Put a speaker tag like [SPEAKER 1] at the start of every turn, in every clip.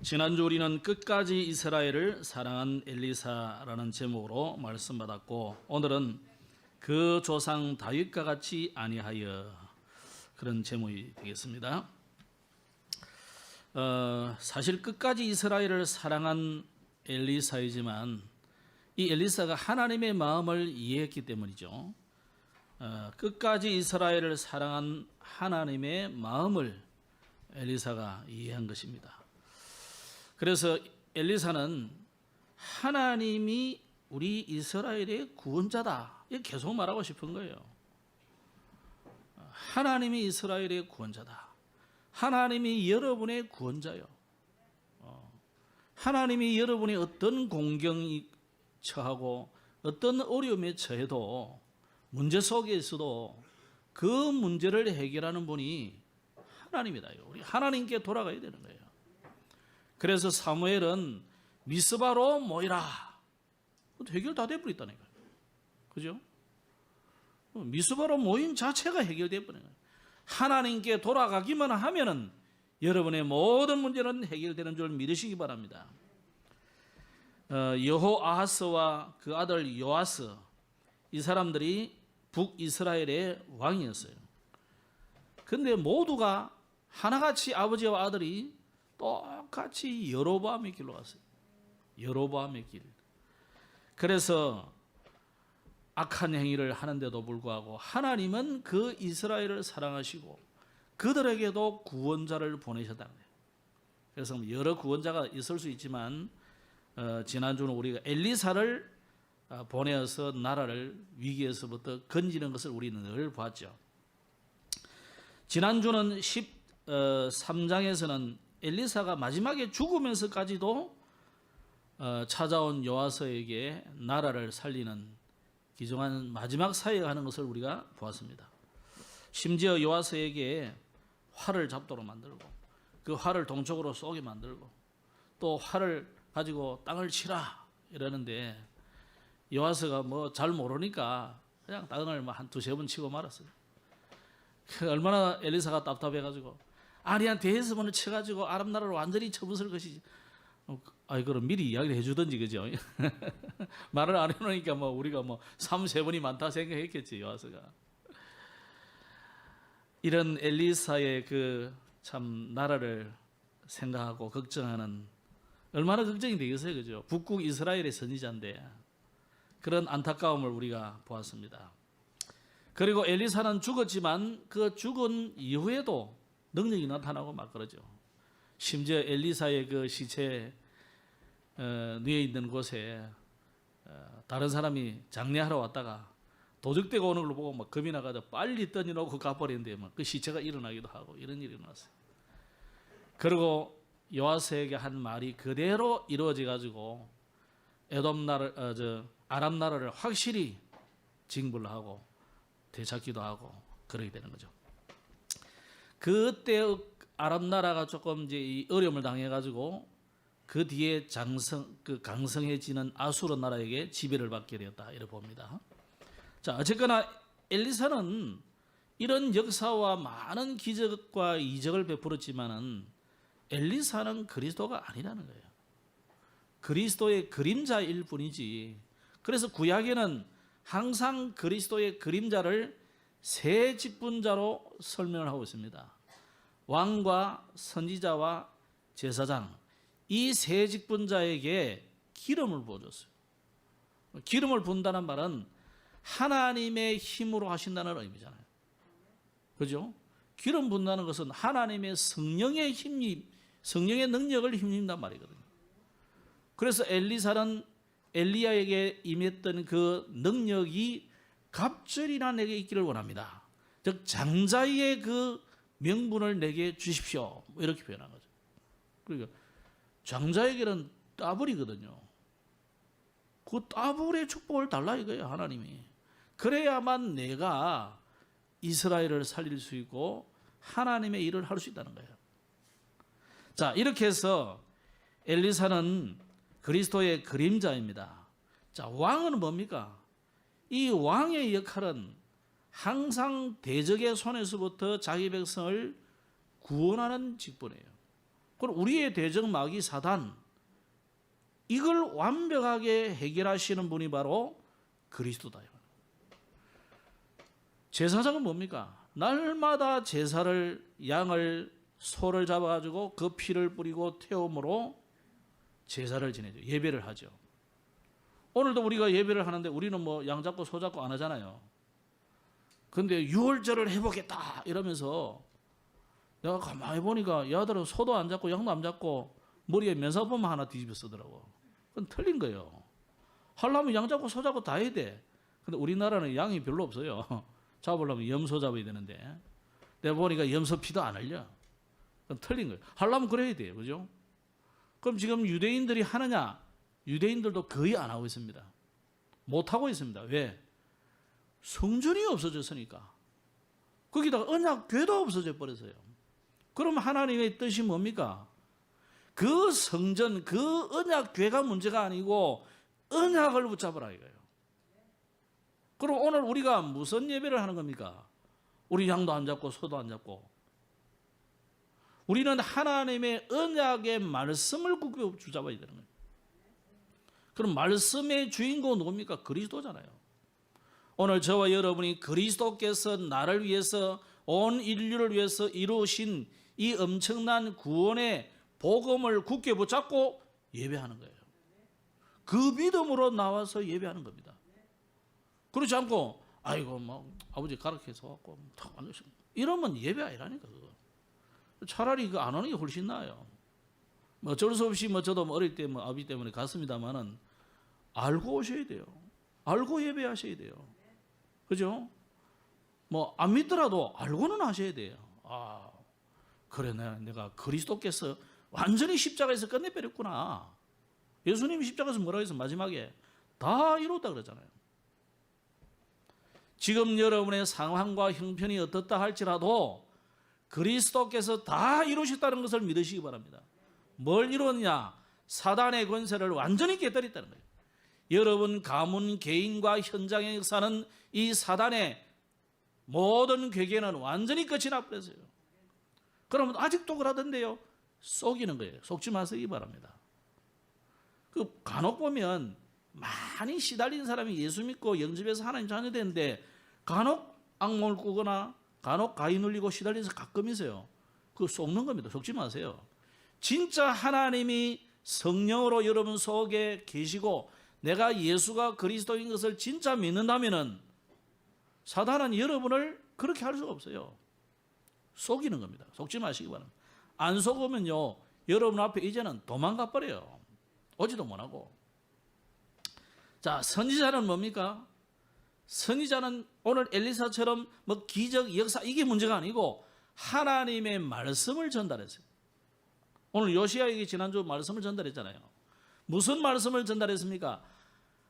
[SPEAKER 1] 지난주 우리는 끝까지 이스라엘을 사랑한 엘리사라는 제목으로 말씀받았고, 오늘은 그 조상 다윗과 같이 아니하여, 그런 제목이 되겠습니다. 사실 끝까지 이스라엘을 사랑한 엘리사이지만 이 엘리사가 하나님의 마음을 이해했기 때문이죠. 끝까지 이스라엘을 사랑한 하나님의 마음을 엘리사가 이해한 것입니다. 그래서 엘리사는 하나님이 우리 이스라엘의 구원자다, 이렇게 계속 말하고 싶은 거예요. 하나님이 이스라엘의 구원자다. 하나님이 여러분의 구원자요. 하나님이 여러분이 어떤 공경이 처하고 어떤 어려움에 처해도, 문제 속에 있어도 그 문제를 해결하는 분이 하나님이다. 우리 하나님께 돌아가야 되는 거예요. 그래서 사무엘은 미스바로 모이라. 해결 다 돼버렸다니까요. 그죠? 미스바로 모임 자체가 해결돼 버린 거예요. 하나님께 돌아가기만 하면은 여러분의 모든 문제는 해결되는 줄 믿으시기 바랍니다. 여호아하스와 그 아들 요아스, 이 사람들이 북이스라엘의 왕이었어요. 근데 모두가 하나같이 아버지와 아들이 똑같이 여로보암의 길로 갔어요. 여로보암의 길. 그래서 악한 행위를 하는데도 불구하고 하나님은 그 이스라엘을 사랑하시고 그들에게도 구원자를 보내셨다는 거예요. 그래서 여러 구원자가 있을 수 있지만 지난주는 우리가 엘리사를 보내어서 나라를 위기에서부터 건지는 것을 우리는 늘 봤죠. 지난주는 13장에서는 엘리사가 마지막에 죽으면서까지도 찾아온 요아스에게 나라를 살리는 기정한 마지막 사역하는 것을 우리가 보았습니다. 심지어 요아스에게 활을 잡도록 만들고 그 활을 동쪽으로 쏘게 만들고 또 활을 가지고 땅을 치라 이러는데 요아스가 뭐 잘 모르니까 그냥 땅을 한 두세 번 치고 말았어요. 얼마나 엘리사가 답답해가지고 아니야 대해서문을 쳐가지고 아람 나라를 완전히 쳐부술 것이지. 그럼 미리 이야기를 해주든지, 그죠? 말을 안 해놓으니까 뭐 우리가 뭐 3-4번이 많다 생각했겠지, 요아스가. 이런 엘리사의 그 참 나라를 생각하고 걱정하는, 얼마나 걱정이 되겠어요, 그죠? 북국 이스라엘의 선지자인데 그런 안타까움을 우리가 보았습니다. 그리고 엘리사는 죽었지만 그 죽은 이후에도 능력이 나타나고 막 그러죠. 심지어 엘리사의 그 시체 누워 있는 곳에 다른 사람이 장례하러 왔다가 도적대가 오는 걸 보고 막 겁이 나가지고 빨리 떠내놓고 가버리는데 막 그 시체가 일어나기도 하고 이런 일이 일어났어요. 그리고 요아스에게 한 말이 그대로 이루어져 가지고 아람 나라를 확실히 징벌을 하고 되찾기도 하고 그러게 되는 거죠. 그때 아람 나라가 조금 이제 이 어려움을 당해가지고 그 뒤에 강성해지는 아수르 나라에게 지배를 받게 되었다, 이렇게 봅니다. 자, 어쨌거나 엘리사는 이런 역사와 많은 기적과 이적을 베풀었지만은 엘리사는 그리스도가 아니라는 거예요. 그리스도의 그림자일 뿐이지. 그래서 구약에는 항상 그리스도의 그림자를 세 직분자로 설명을 하고 있습니다. 왕과 선지자와 제사장, 이 세 직분자에게 기름을 부어줬어요. 기름을 부은다는 말은 하나님의 힘으로 하신다는 의미잖아요. 그죠? 기름 부은다는 것은 하나님의 성령의 능력을 힘입는단 말이거든요. 그래서 엘리사는 엘리야에게 임했던 그 능력이 갑절이나 내게 있기를 원합니다. 즉 장자의 그 명분을 내게 주십시오, 이렇게 표현한 거죠. 그러니까 장자에게는 따블이거든요. 그 따블의 축복을 달라 이거예요, 하나님이. 그래야만 내가 이스라엘을 살릴 수 있고 하나님의 일을 할 수 있다는 거예요. 자, 이렇게 해서 엘리사는 그리스도의 그림자입니다. 자, 왕은 뭡니까? 이 왕의 역할은 항상 대적의 손에서부터 자기 백성을 구원하는 직분이에요. 그럼 우리의 대적 마귀 사단, 이걸 완벽하게 해결하시는 분이 바로 그리스도다. 제사장은 뭡니까? 날마다 제사를, 양을, 소를 잡아가지고 그 피를 뿌리고 태움으로 제사를 지내죠. 예배를 하죠. 오늘도 우리가 예배를 하는데 우리는 뭐 양 잡고 소 잡고 안 하잖아요. 근데 유월절을 해보겠다 이러면서 내가 가만히 보니까 이 아들은 소도 안 잡고 양도 안 잡고 머리에 면사포만 하나 뒤집어 쓰더라고. 그건 틀린 거예요. 하려면 양 잡고 소 잡고 다 해야 돼. 근데 우리나라는 양이 별로 없어요. 잡으려면 염소 잡아야 되는데 내가 보니까 염소 피도 안 흘려. 그건 틀린 거예요. 하려면 그래야 돼요. 그죠? 그럼 지금 유대인들이 하느냐? 유대인들도 거의 안 하고 있습니다. 못 하고 있습니다. 왜? 성전이 없어졌으니까. 거기다가 언약궤도 없어져 버렸어요. 그럼 하나님의 뜻이 뭡니까? 그 성전, 그 언약궤가 문제가 아니고 언약을 붙잡으라 이거예요. 그럼 오늘 우리가 무슨 예배를 하는 겁니까? 우리 양도 안 잡고 소도 안 잡고. 우리는 하나님의 언약의 말씀을 굳게 붙잡아야 되는 거예요. 그럼 말씀의 주인공은 누굽니까? 그리스도잖아요. 오늘 저와 여러분이 그리스도께서 나를 위해서 온 인류를 위해서 이루신 이 엄청난 구원의 복음을 굳게 붙잡고 예배하는 거예요. 그 믿음으로 나와서 예배하는 겁니다. 그렇지 않고 아이고 뭐 아버지 가르쳐서 갖고 이러면 예배 아니라니까 그거. 차라리 그 안 오는 게 훨씬 나아요. 뭐 어쩔 수 없이 뭐 저도 어릴 때 뭐 아버지 때문에 갔습니다만은 알고 오셔야 돼요. 알고 예배하셔야 돼요. 그죠? 뭐 안 믿더라도 알고는 하셔야 돼요. 아 그래 내가 그리스도께서 완전히 십자가에서 끝내버렸구나. 예수님이 십자가에서 뭐라고 해서 마지막에 다 이뤘다 그러잖아요. 지금 여러분의 상황과 형편이 어떻다 할지라도 그리스도께서 다 이루셨다는 것을 믿으시기 바랍니다. 뭘 이뤘냐? 사단의 권세를 완전히 깨뜨렸다는 거예요. 여러분 가문, 개인과 현장에 사는 이 사단의 모든 괴계는 완전히 끝이 나버렸어요. 그러면 아직도 그러던데요. 속이는 거예요. 속지 마시기 바랍니다. 그 간혹 보면 많이 시달린 사람이 예수 믿고 영접해서 하나님 자녀 되는데 간혹 악몽을 꾸거나 간혹 가위 눌리고 시달려서 가끔 있어요. 그거 속는 겁니다. 속지 마세요. 진짜 하나님이 성령으로 여러분 속에 계시고 내가 예수가 그리스도인 것을 진짜 믿는다면은 사단은 여러분을 그렇게 할 수가 없어요. 속이는 겁니다. 속지 마시기 바랍니다. 안 속으면요 여러분 앞에 이제는 도망가 버려요. 오지도 못하고. 자, 선지자는 뭡니까? 선지자는 오늘 엘리사처럼 뭐 기적, 역사 이게 문제가 아니고 하나님의 말씀을 전달했어요. 오늘 요시야에게 지난주 말씀을 전달했잖아요. 무슨 말씀을 전달했습니까?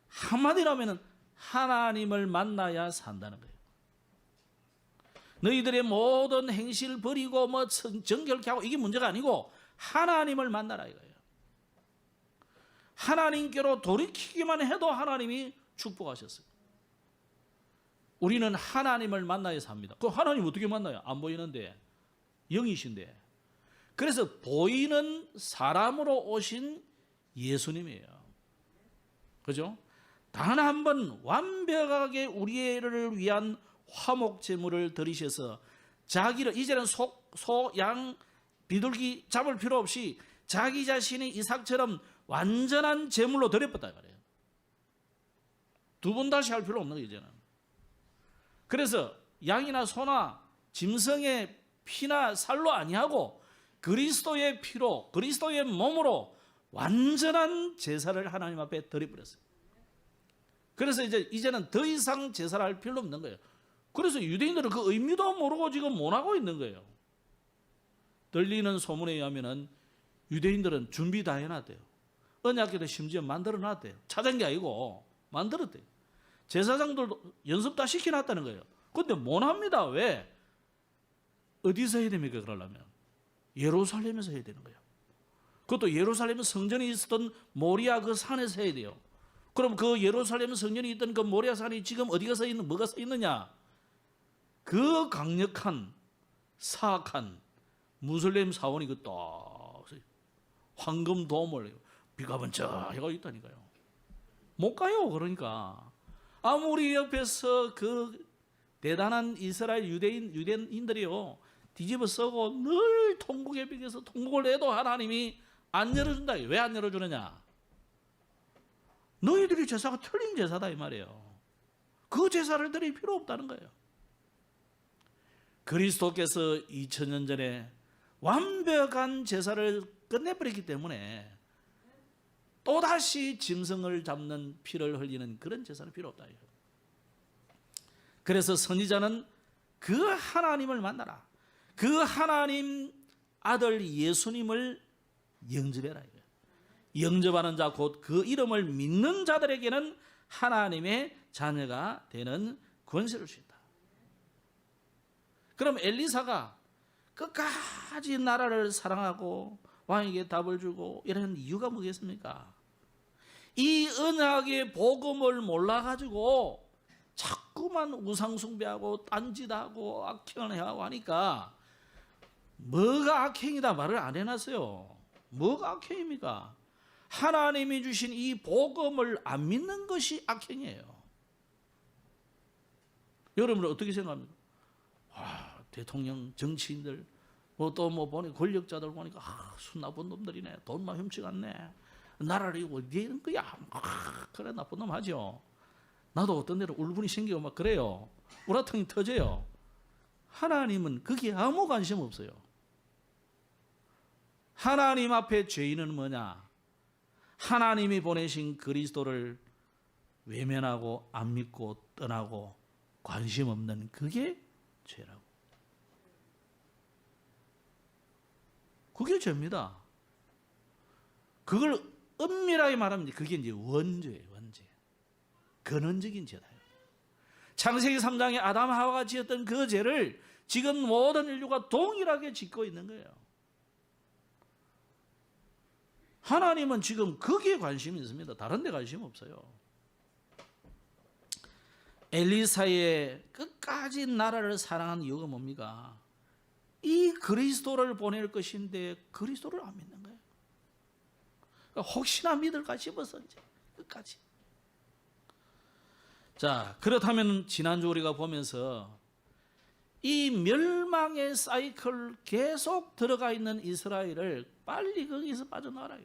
[SPEAKER 1] 한마디로 하면 하나님을 만나야 산다는 거예요. 너희들의 모든 행실을 버리고 뭐 정결케 하고 이게 문제가 아니고 하나님을 만나라 이거예요. 하나님께로 돌이키기만 해도 하나님이 축복하셨어요. 우리는 하나님을 만나야 삽니다. 그 하나님 어떻게 만나요? 안 보이는데 영이신데. 그래서 보이는 사람으로 오신 예수님이에요. 그죠? 단 한 번 완벽하게 우리를 위한 화목 제물을 드리셔서 자기를 이제는 소, 양, 비둘기 잡을 필요 없이 자기 자신이 이삭처럼 완전한 제물로 드려버렸다 그래요. 두 번 다시 할 필요 없는 거예요 이제는. 그래서 양이나 소나 짐승의 피나 살로 아니하고 그리스도의 피로 그리스도의 몸으로 완전한 제사를 하나님 앞에 드려버렸어요. 그래서 이제는 더 이상 제사를 할 필요 없는 거예요. 그래서 유대인들은 그 의미도 모르고 지금 못하고 있는 거예요. 들리는 소문에 의하면 유대인들은 준비 다 해놨대요. 언약궤도 심지어 만들어놨대요. 찾은 게 아니고 만들었대요. 제사장들도 연습 다 시켜놨다는 거예요. 그런데 못합니다. 왜? 어디서 해야 됩니까? 그러려면 예루살렘에서 해야 되는 거예요. 그것도 예루살렘 성전이 있었던 모리아 그 산에서 해야 돼요. 그럼 그 예루살렘 성전이 있던 그 모리아 산이 지금 어디가 서 있는 뭐가 서 있느냐? 그 강력한 사악한 무슬림 사원이 그 딱 황금 도움을 비가 번쩍해가 있다니까요. 못 가요. 그러니까 아무리 옆에서 그 대단한 이스라엘 유대인들이요 뒤집어 쓰고 늘 통곡에 비겨서 통곡을 해도 하나님이 안 열어준다. 왜 안 열어주느냐? 너희들이 제사가 틀린 제사다 이 말이에요. 그 제사를 드릴 필요 없다는 거예요. 그리스도께서 2000년 전에 완벽한 제사를 끝내버렸기 때문에 또다시 짐승을 잡는 피를 흘리는 그런 제사는 필요 없다. 그래서 선지자는 그 하나님을 만나라. 그 하나님 아들 예수님을 영접해라. 영접하는 자 곧 그 이름을 믿는 자들에게는 하나님의 자녀가 되는 권세를 주신다. 그럼 엘리사가 끝까지 나라를 사랑하고 왕에게 답을 주고 이런 이유가 뭐겠습니까? 이 언약의 복음을 몰라가지고 자꾸만 우상숭배하고 딴짓하고 악행을 해하고 하니까 뭐가 악행이다 말을 안 해놨어요. 뭐가 악행입니까? 하나님이 주신 이 복음을 안 믿는 것이 악행이에요. 여러분은 어떻게 생각합니까? 대통령, 정치인들, 또 보니 권력자들 보니까 수 나쁜 놈들이네. 돈만 훔쳐갔네. 나라를 어디에 있는 거야? 그래 나쁜 놈 하죠. 나도 어떤 데로 울분이 생기고 막 그래요. 우라통이 터져요. 하나님은 거기에 아무 관심 없어요. 하나님 앞에 죄인은 뭐냐? 하나님이 보내신 그리스도를 외면하고 안 믿고 떠나고 관심 없는 그게 죄라고. 그게 죄입니다. 그걸 엄밀하게 말하면 그게 이제 원죄예요. 원죄. 근원적인 죄다. 창세기 3장에 아담 하와가 지었던 그 죄를 지금 모든 인류가 동일하게 짓고 있는 거예요. 하나님은 지금 거기에 관심이 있습니다. 다른 데 관심 없어요. 엘리사의 끝까지 나라를 사랑하는 이유가 뭡니까? 이 그리스도를 보낼 것인데 그리스도를 안 믿는 거예요. 그러니까 혹시나 믿을까 싶어서 이제 끝까지. 자, 그렇다면 지난주 우리가 보면서 이 멸망의 사이클 계속 들어가 있는 이스라엘을 빨리 거기서 빠져나와라.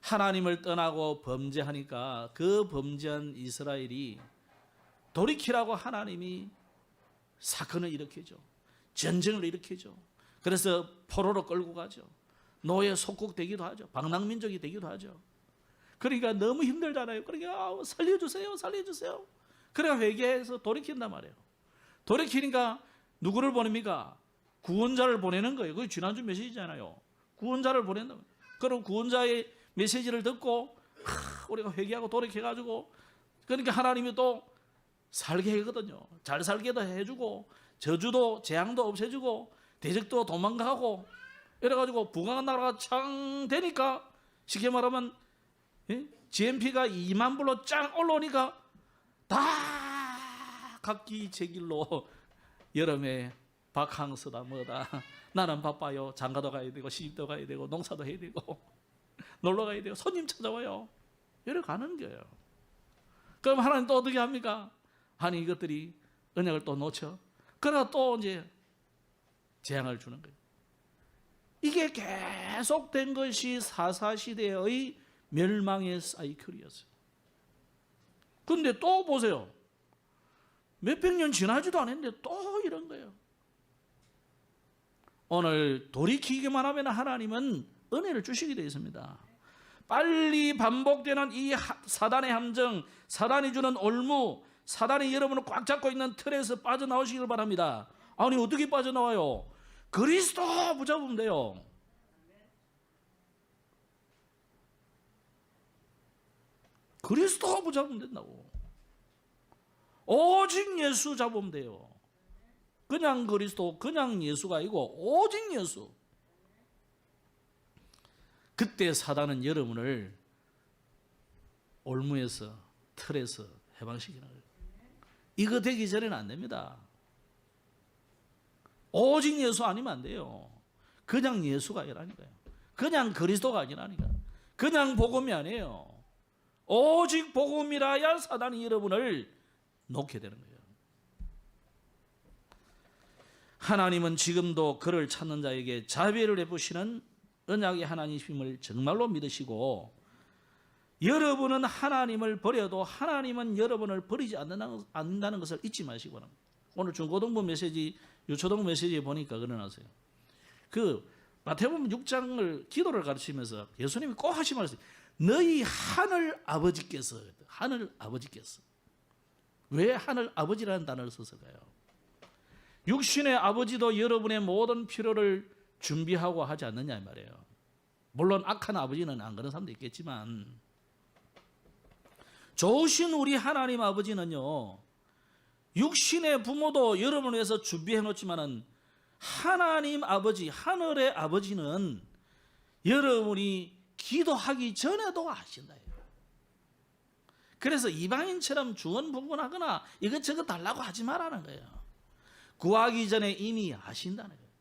[SPEAKER 1] 하나님을 떠나고 범죄하니까 그 범죄한 이스라엘이 돌이키라고 하나님이 사건을 일으키죠. 전쟁을 일으키죠. 그래서 포로로 끌고 가죠. 노예 속국되기도 하죠. 방랑민족이 되기도 하죠. 그러니까 너무 힘들잖아요. 그러니까 살려주세요. 살려주세요. 그러니까 회개해서 돌이킨단 말이에요. 돌이키니까 누구를 보냅니까? 구원자를 보내는 거예요. 그게 지난주 메시지잖아요. 구원자를 보낸다. 그럼 구원자의 메시지를 듣고 우리가 회개하고 돌이켜가지고 그러니까 하나님이 또 살게 하거든요. 잘 살게도 해주고 저주도 재앙도 없애주고 대적도 도망가고 이래가지고 부강한 나라가 창 되니까 쉽게 말하면 GNP가 2만 불로 쫙 올라오니까 다 각기 제 길로 여름에 바캉스다 뭐다 나는 바빠요. 장가도 가야 되고 시집도 가야 되고 농사도 해야 되고 놀러 가야 되고 손님 찾아와요. 이래 가는 거예요. 그럼 하나님 또 어떻게 합니까? 아니 이것들이 언약을 또 놓쳐. 그러나 또 이제 재앙을 주는 거예요. 이게 계속된 것이 사사시대의 멸망의 사이클이었어요. 그런데 또 보세요. 몇백 년 지나지도 않았는데 또 이런 거예요. 오늘 돌이키기만 하면 하나님은 은혜를 주시게 되어 있습니다. 빨리 반복되는 이 사단의 함정, 사단이 주는 올무, 사단이 여러분을 꽉 잡고 있는 틀에서 빠져나오시길 바랍니다. 아니 어떻게 빠져나와요? 그리스도 붙잡으면 돼요. 그리스도 붙잡으면 된다고. 오직 예수 잡으면 돼요. 그냥 그리스도, 그냥 예수가 아니고 오직 예수. 그때 사단은 여러분을 올무에서 틀에서 해방시키는 거예요. 이거 되기 전에는 안 됩니다. 오직 예수 아니면 안 돼요. 그냥 예수가 아니라니까요. 그냥 그리스도가 아니라니까. 그냥 복음이 아니에요. 오직 복음이라야 사단이 여러분을 놓게 되는 거예요. 하나님은 지금도 그를 찾는 자에게 자비를 베푸시는 언약의 하나님임을 정말로 믿으시고, 여러분은 하나님을 버려도 하나님은 여러분을 버리지 않는다는 것을 잊지 마시고, 오늘 중고등부 메시지, 유초등부 메시지에 보니까 그러나서요. 그 마태복음 6장을 기도를 가르치면서 예수님이 꼭 하신 말씀, 너희 하늘 아버지께서, 하늘 아버지께서. 왜 하늘 아버지라는 단어를 썼을까요? 육신의 아버지도 여러분의 모든 필요를 준비하고 하지 않느냐 이 말이에요. 물론 악한 아버지는 안 그런 사람도 있겠지만, 좋으신 우리 하나님 아버지는요, 육신의 부모도 여러분을 위해서 준비해 놓지만은 하나님 아버지, 하늘의 아버지는 여러분이 기도하기 전에도 아신다. 그래서 이방인처럼 주원분분하거나 이것저것 달라고 하지 말라는 거예요. 구하기 전에 이미 아신다는 거예요.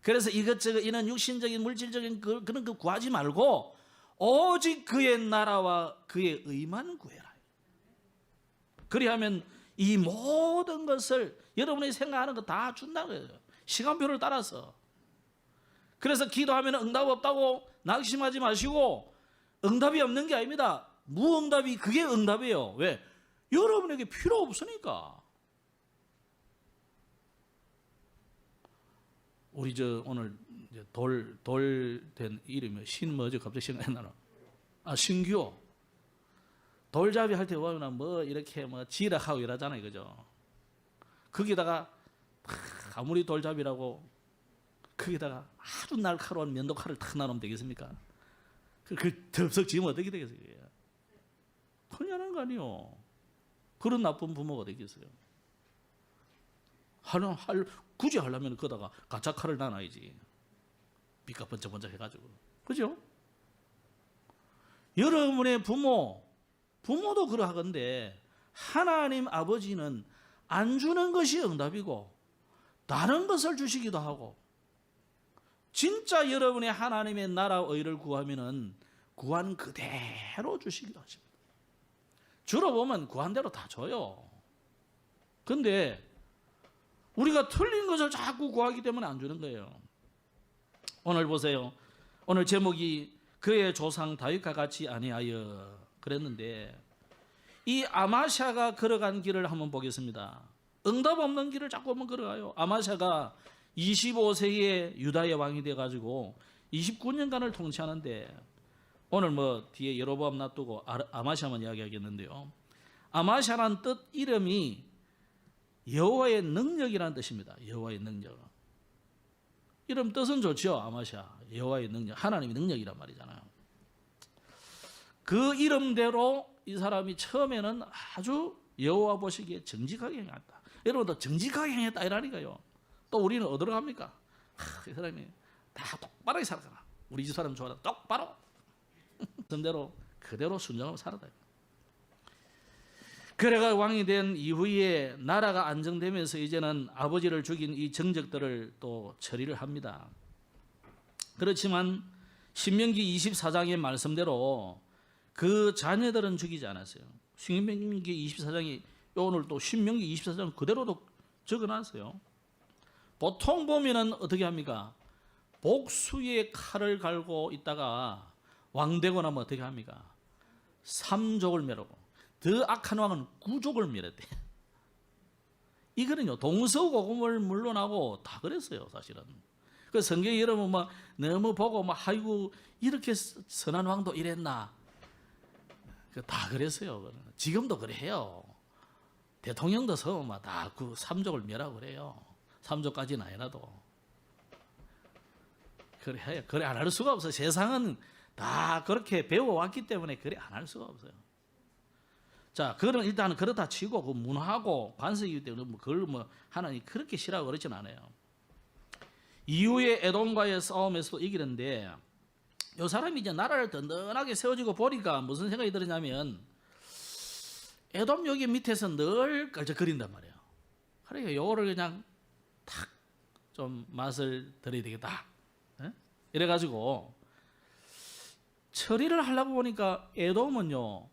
[SPEAKER 1] 그래서 이것저것 이런 육신적인 물질적인 그런 거 구하지 말고 오직 그의 나라와 그의 의만 구해라. 그리하면 이 모든 것을 여러분이 생각하는 거 다 준다는 거예요. 시간표를 따라서. 그래서 기도하면 응답 없다고 낙심하지 마시고, 응답이 없는 게 아닙니다. 무응답이 그게 응답이에요. 왜? 여러분에게 필요 없으니까. 우리 오늘 돌 된 이름이 신 뭐죠? 갑자기 생각이 나나? 신규. 돌잡이 할 때 보면 뭐 이렇게 뭐 지락하고 이러잖아요, 그죠? 거기다가 아무리 돌잡이라고 거기다가 아주 날카로운 면도칼을 탁 나누면 되겠습니까? 그 덥석 지으면 어떻게 되겠어요? 큰일 나는 거 아니에요. 그런 나쁜 부모가 되겠어요. 굳이 하려면 거다가 가짜 칼을 나눠야지. 밑가 번쩍번쩍 해가지고. 그죠? 여러분의 부모도 그러하건데, 하나님 아버지는 안 주는 것이 응답이고 다른 것을 주시기도 하고, 진짜 여러분의 하나님의 나라 의를 구하면은 구한 그대로 주시기도 하십니다. 주로 보면 구한 대로 다 줘요. 근데 우리가 틀린 것을 자꾸 구하기 때문에 안 주는 거예요. 오늘 보세요. 오늘 제목이 그의 조상 다윗과 같이 아니하여 그랬는데, 이 아마샤가 걸어간 길을 한번 보겠습니다. 응답 없는 길을 자꾸 한번 걸어가요. 아마샤가 25세기에 유다의 왕이 돼가지고 29년간을 통치하는데, 오늘 뭐 뒤에 여로보암 놔두고 아마샤만 이야기하겠는데요. 아마샤란 뜻 이름이 여호와의 능력이라는 뜻입니다. 여호와의 능력. 이름 뜻은 좋죠. 아마샤, 여호와의 능력, 하나님의 능력이란 말이잖아요. 그 이름대로 이 사람이 처음에는 아주 여호와 보시기에 정직하게 행했다. 여러분도 정직하게 행했다 이라니까요. 또 우리는 어디로 갑니까? 이 사람이 다 똑바르게 살아가나. 우리 집 사람 좋아하다. 똑바로 선대로 그대로 순종하고 살아다. 그래가 왕이 된 이후에 나라가 안정되면서 이제는 아버지를 죽인 이 정적들을 또 처리를 합니다. 그렇지만 신명기 24장의 말씀대로 그 자녀들은 죽이지 않았어요. 신명기 24장이 오늘 또 신명기 24장 그대로도 적어놨어요. 보통 보면은 어떻게 합니까? 복수의 칼을 갈고 있다가 왕 되고 나면 어떻게 합니까? 3족을 멸하고, 더 악한 왕은 9족을 멸했대. 이거는요, 동서고금을 물러나고 다 그랬어요, 사실은. 그 성경에 여러분 뭐 너무 보고 막 아이고 이렇게 선한 왕도 이랬나? 다 그랬어요. 지금도 그래요. 대통령도 서면 다 그 3족을 멸하고 그래요. 3족까지는 아니라도. 그래 안 할 수가 없어요. 세상은 다 그렇게 배워왔기 때문에 그래 안 할 수가 없어요. 자, 그거는 일단은 그렇다 치고 그 문화하고 관습이기 때문에 그걸 뭐 하나님 그렇게 싫어하고 그러진 않아요. 이후에 에돔과의 싸움에서 이기는데, 이 사람이 이제 나라를 든든하게 세워지고 보니까 무슨 생각이 들었냐면, 에돔 여기 밑에서 늘 걸적거린단 말이에요. 그러니까 요거를 그냥 탁 좀 맛을 들여야 되겠다. 이래가지고 처리를 하려고 보니까 에돔은요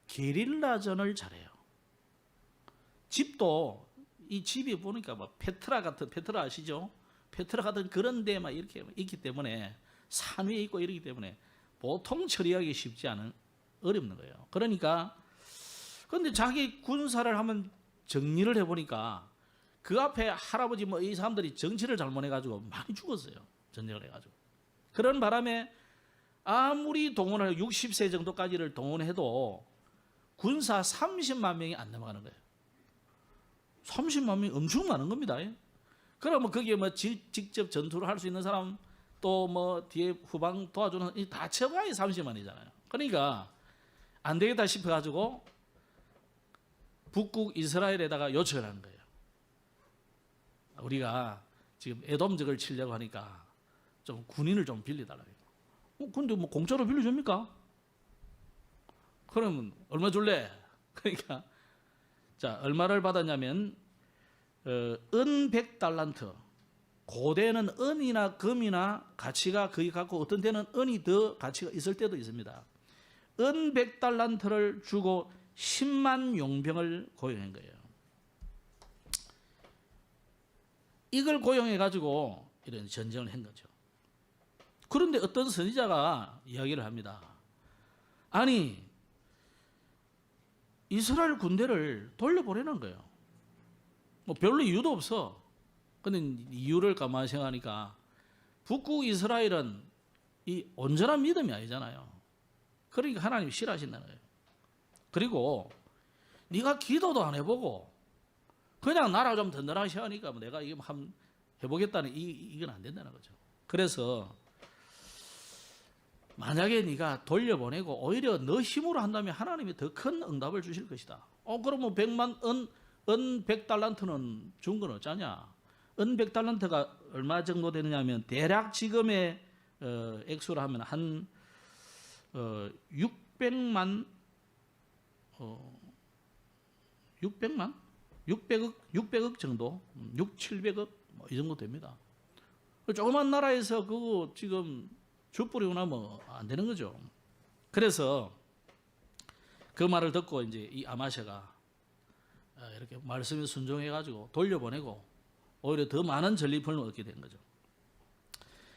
[SPEAKER 1] 게릴라전을 잘해요. 집도 이 집이 보니까 뭐 페트라 아시죠? 페트라 같은 그런 데만 이렇게 있기 때문에 산 위에 있고 이러기 때문에 보통 처리하기 쉽지 않은 어렵는 거예요. 그러니까 근데 자기 군사를 한번 정리를 해보니까 그 앞에 할아버지 뭐 이 사람들이 정치를 잘못해가지고 많이 죽었어요. 전쟁을 해가지고. 그런 바람에 아무리 동원을 60세 정도까지를 동원해도 군사 30만 명이 안 넘어가는 거예요. 30만 명이 엄청 많은 겁니다. 그러면 거기에 뭐 직접 전투를 할 수 있는 사람 또 뭐 뒤에 후방 도와주는 다 채워야 30만이잖아요. 그러니까 안 되겠다 싶어가지고 북국 이스라엘에다가 요청을 하는 거예요. 우리가 지금 에돔적을 치려고 하니까 좀 군인을 좀 빌려달라고. 근데 뭐 공짜로 빌려줍니까? 그러면 얼마 줄래? 그러니까 자 얼마를 받았냐면 은 100달란트. 고대는 은이나 금이나 가치가 거의 같고 어떤 때는 은이 더 가치가 있을 때도 있습니다. 은 100달란트를 주고 10만 용병을 고용한 거예요. 이걸 고용해 가지고 이런 전쟁을 한 거죠. 그런데 어떤 선지자가 이야기를 합니다. 아니 이스라엘 군대를 돌려보내는 거예요. 뭐 별로 이유도 없어. 근데 이유를 가만히 생각하니까 북국 이스라엘은 이 온전한 믿음이 아니잖아요. 그러니까 하나님이 싫어하신다는 거예요. 그리고 네가 기도도 안 해보고 그냥 나라 좀 든든하게 하니까 내가 이거 한번 해보겠다는 이건 안 된다는 거죠. 그래서 만약에 네가 돌려보내고 오히려 너 힘으로 한다면 하나님이 더 큰 응답을 주실 것이다. 그러면 100만 은 100달란트는 준 건 어쩌냐? 은 100달란트가 얼마 정도 되느냐면 대략 지금의 액수로 하면 한 600만 600억 정도, 700억 뭐 이 정도 됩니다. 조그만 나라에서 그거 지금 쥐뿌리고 나면 안 되는 거죠. 그래서 그 말을 듣고 이제 이 아마샤가 이렇게 말씀에 순종해가지고 돌려보내고 오히려 더 많은 전리품을 얻게 된 거죠.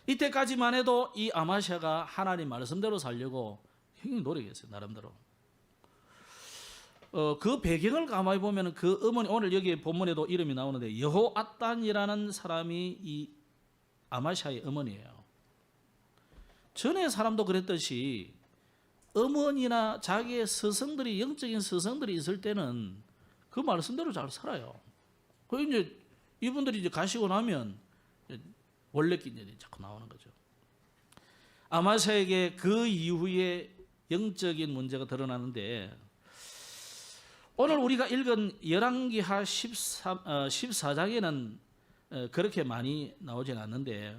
[SPEAKER 1] 이때까지만 해도 이 아마샤가 하나님 말씀대로 살려고 굉장히 노력했어요. 나름대로. 그 배경을 가만히 보면 그 어머니 오늘 여기 본문에도 이름이 나오는데 여호앗단이라는 사람이 이 아마샤의 어머니예요. 전에 사람도 그랬듯이 어머니나 자기의 스승들이 영적인 스승들이 있을 때는 그 말씀대로 잘 살아요. 그 이제 이분들이 이제 가시고 나면 원래 끼니들이 자꾸 나오는 거죠. 아마샤에게 그 이후에 영적인 문제가 드러나는데 오늘 우리가 읽은 열왕기하 14장에는 그렇게 많이 나오진 않는데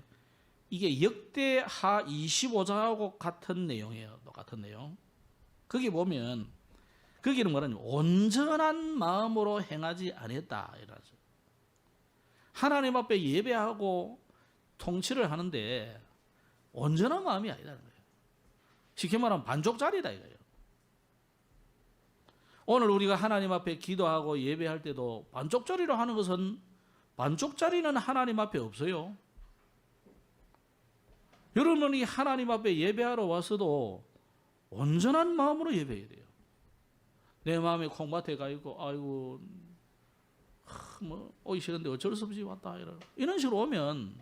[SPEAKER 1] 이게 역대하 25장하고 같은 내용이에요. 똑같은 내용. 거기 보면 거기는 뭐냐면 온전한 마음으로 행하지 않았다 이러죠. 하나님 앞에 예배하고 통치를 하는데 온전한 마음이 아니라는 거예요. 쉽게 말하면 반쪽짜리다 이거예요. 오늘 우리가 하나님 앞에 기도하고 예배할 때도 반쪽짜리로 하는 것은 반쪽짜리는 하나님 앞에 없어요. 여러분이 하나님 앞에 예배하러 와서도 온전한 마음으로 예배해야 돼요. 내 마음에 콩밭에 가 있고 아이고 뭐 오기 싫은데 어쩔 수 없이 왔다 이런 식으로 오면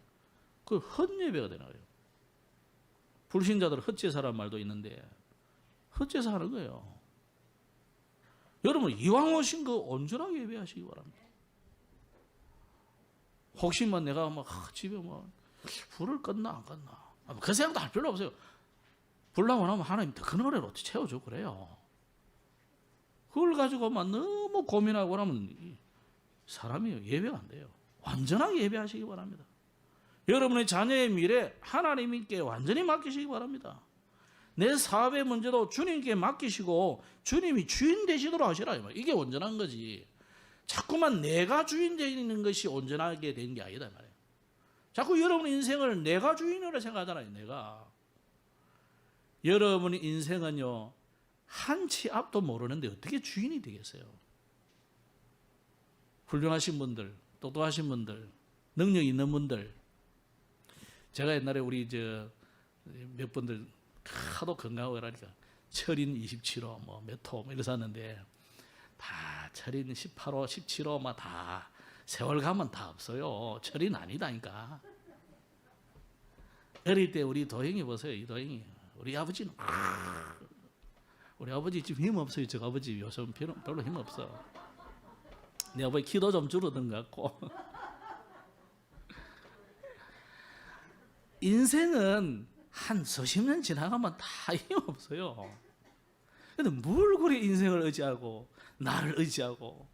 [SPEAKER 1] 그 헛예배가 되는 거예요. 불신자들 헛제사란 말도 있는데 헛제사 하는 거예요. 여러분 이왕 오신 거 온전하게 예배하시기 바랍니다. 혹시 뭐 내가 막 집에 뭐 불을 껐나 안 껐나 그 생각도 할 필요 없어요. 불 나고 나면 하나님 더 큰 은혜로 채워줘 그래요. 그걸 가지고 막 너무 고민하고 나면 사람이 예배가 안 돼요. 완전하게 예배하시기 바랍니다. 여러분의 자녀의 미래 하나님께 완전히 맡기시기 바랍니다. 내 사업의 문제도 주님께 맡기시고 주님이 주인 되시도록 하시라. 이게 온전한 거지. 자꾸만 내가 주인 되는 것이 온전하게 된 게 아니다 말이에요. 자꾸 여러분 인생을 내가 주인으로 생각하잖아요. 내가. 여러분 인생은요, 한 치 앞도 모르는데 어떻게 주인이 되겠어요? 훌륭하신 분들, 똑똑하신 분들, 능력 있는 분들. 제가 옛날에 우리 몇 분들 하도 건강하고 그러니까 철인 27호, 몇 호 이래서 샀는데 다 철인 18호, 17호 막 다 세월 가면 다 없어요. 철인 아니다니까. 어릴 때 우리 도형이 보세요. 이 도형이. 우리 아버지는 우리 아버지 지금 힘 없어요. 저 아버지 요즘 별로 힘 없어. 내 아버지 키도 좀 줄어든 것 같고. 인생은 한 수십 년 지나가면 다 힘 없어요. 근데 뭘 그래 인생을 의지하고 나를 의지하고.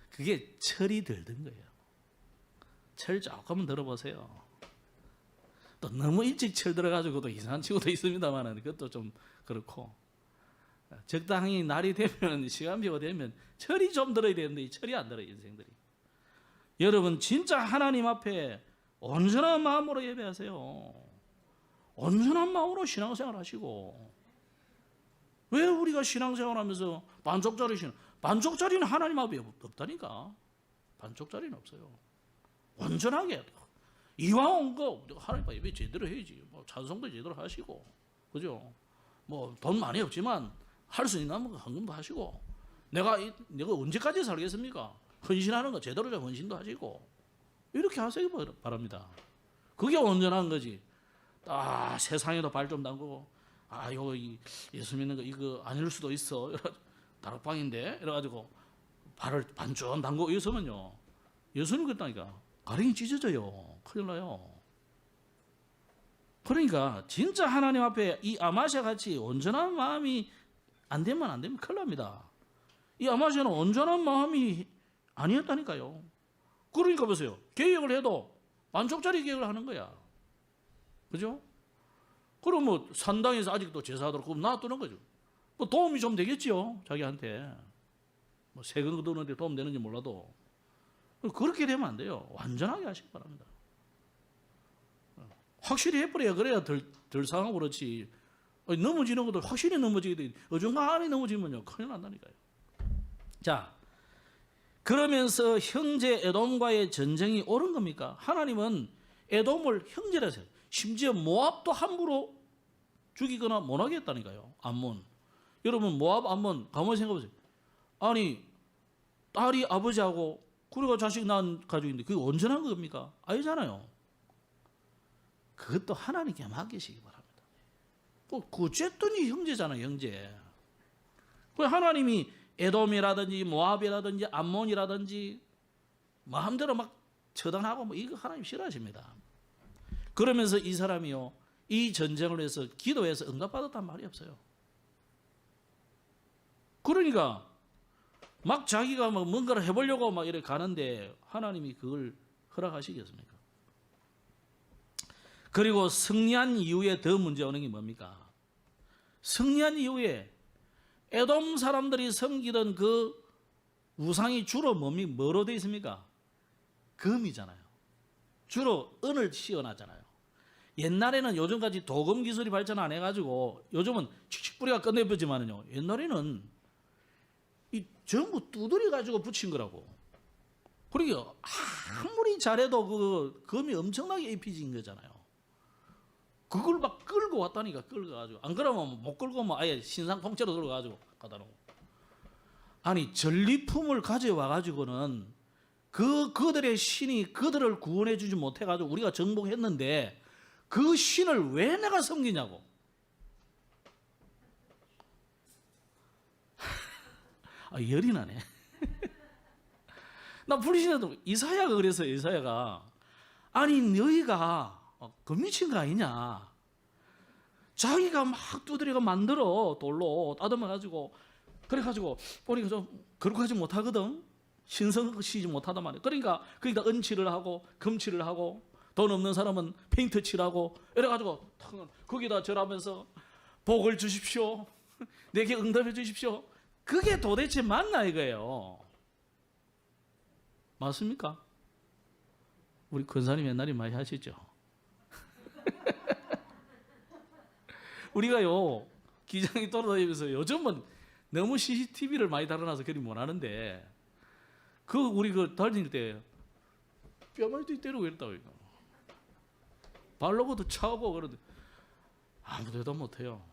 [SPEAKER 1] 그게 철이 들던 거예요. 철 조금만 들어보세요. 또 너무 일찍 철 들어가지고 또 이상한 친구도 있습니다만 그것도 좀 그렇고, 적당히 날이 되면 시간표가 되면 철이 좀 들어야 되는데 이 철이 안 들어요. 인생들이. 여러분 진짜 하나님 앞에 온전한 마음으로 예배하세요. 온전한 마음으로 신앙생활 하시고. 왜 우리가 신앙생활 하면서 반쪽짜리는 하나님 앞에 없다니까. 반쪽짜리는 없어요. 온전하게 이왕 온 거 하나님 앞에 예배 제대로 해야지. 찬송도 제대로 하시고, 그죠? 돈 많이 없지만 할 수 있는 거 헌금도 하시고. 내가 언제까지 살겠습니까? 헌신하는 거 제대로 좀 헌신도 하시고. 이렇게 하세요 바랍니다. 그게 온전한 거지. 세상에도 발 좀 담그고, 이거 예수 믿는 거 이거 아닐 수도 있어. 다락방인데 이래가지고 발을 반쯤 담그고 있으면요, 예수님 그랬다니까 가랭이 찢어져요. 큰일 나요. 그러니까 진짜 하나님 앞에 이 아마시아 같이 온전한 마음이 안 되면 큰일 납니다. 이 아마시아는 온전한 마음이 아니었다니까요. 그러니까 보세요. 계획을 해도 만족짜리 계획을 하는 거야. 그죠? 그럼 산당에서 아직도 제사하도록 그럼 놔두는 거죠. 도움이 좀 되겠지요. 자기한테. 세금 거두는데 도움 되는지 몰라도. 그렇게 되면 안 돼요. 완전하게 하시기 바랍니다. 확실히 해버려야 그래야 덜 상하고 그렇지. 넘어지는 것도 확실히 넘어지게 돼. 어중간하게 넘어지면요, 큰일 난다니까요. 자, 그러면서 형제 에돔과의 전쟁이 옳은 겁니까? 하나님은 에돔을 형제라 했어요. 심지어 모압도 함부로 죽이거나 못 하게 했다니까요. 암몬. 여러분 모압 암몬 가만히 생각해보세요. 아니 딸이 아버지하고 그리고 자식 낳은 가족인데 그게 온전한 겁니까? 아니잖아요. 그것도 하나님께 맡기시기 바랍니다. 어쨌든 형제잖아요. 형제. 하나님이 에돔이라든지 모압이라든지 암몬이라든지 마음대로 막 처단하고 이거 하나님 싫어하십니다. 그러면서 이 사람이요, 이 전쟁을 위해서 기도해서 응답받았단 말이 없어요. 그러니까 막 자기가 뭔가를 해보려고 막 이렇게 가는데 하나님이 그걸 허락하시겠습니까? 그리고 승리한 이후에 더 문제 오는 게 뭡니까? 승리한 이후에 에돔 사람들이 섬기던 그 우상이 주로 뭐로 되어 있습니까? 금이잖아요. 주로 은을 씌워놨잖아요. 옛날에는 요즘까지 도금 기술이 발전 안 해가지고 요즘은 칙칙 뿌리가 끝내버지만은요, 옛날에는 이 전부 두드려 가지고 붙인 거라고. 그러니까 아무리 잘해도 그 금이 엄청나게 입혀진 거잖아요. 그걸 막 끌고 왔다니까. 끌고가지고 안 그러면 못 끌고 아예 신상 통째로 들어가지고 갖다 놓고. 아니 전리품을 가져와 가지고는 그들의 신이 그들을 구원해 주지 못해 가지고 우리가 정복했는데 그 신을 왜 내가 섬기냐고. 열이 나네. 나 불신해도 이사야가 그래서 이사야가 아니 너희가 그 미친 거 아니냐. 자기가 막 두드려가 만들어 돌로 따듬어 가지고 그래가지고 우리가 좀 그렇게 하지 못하거든. 신성시지 못하단 말이야. 그러니까 거기다 은칠을 하고 금칠을 하고 돈 없는 사람은 페인트 칠하고 이래가지고 거기다 절하면서 복을 주십시오. 내게 응답해 주십시오. 그게 도대체 맞나 이거예요. 맞습니까? 우리 권사님 옛날에 많이 하시죠. 우리가요 기장이 돌아다니면서 요즘은 너무 CCTV를 많이 달아놔서 그리 못하는데 우리 다닐 때 뼈만 때리고 이랬다고 이거. 발로고도 차고 그러는데 아무 데도 못해요.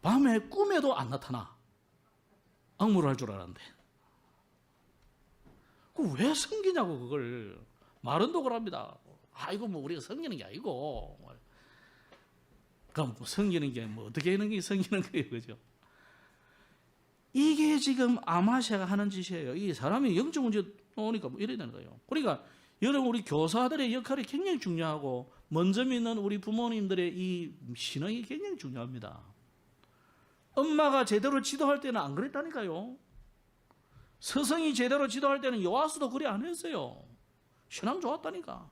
[SPEAKER 1] 밤에 꿈에도 안 나타나. 악무를 할 줄 알았는데. 왜 섬기냐고 그걸. 말은 도그랍니다. 이거 뭐 우리가 섬기는 게 아니고. 그럼 섬기는 게 뭐 어떻게 하는 게 섬기는 거예요, 그죠? 이게 지금 아마시아가 하는 짓이에요. 이 사람이 영적 문제 오니까 뭐 이래야 되는 거예요. 그러니까 여러분 우리 교사들의 역할이 굉장히 중요하고 먼저 믿는 우리 부모님들의 이 신앙이 굉장히 중요합니다. 엄마가 제대로 지도할 때는 안 그랬다니까요. 스승이 제대로 지도할 때는 요아스도 그래 안 했어요. 신앙 좋았다니까.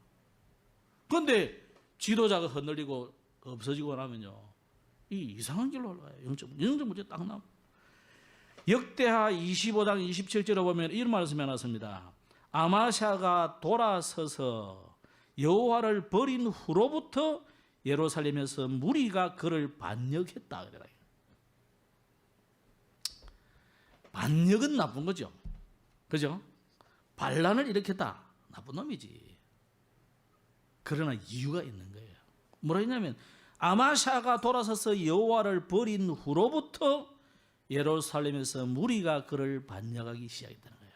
[SPEAKER 1] 그런데 지도자가 흔들리고 없어지고 나면요, 이상한 길로 올라가요. 영적 문제 딱 나옵니다. 역대하 25장 27절에 보면 이런 말씀이 해놨습니다. 아마샤가 돌아서서 여호와를 버린 후로부터 예루살렘에서 무리가 그를 반역했다. 반역은 나쁜 거죠. 그죠? 반란을 일으켰다. 나쁜 놈이지. 그러나 이유가 있는 거예요. 뭐라 했냐면 아마샤가 돌아서서 여호와를 버린 후로부터 예루살렘에서 무리가 그를 반역하기 시작했다는 거예요.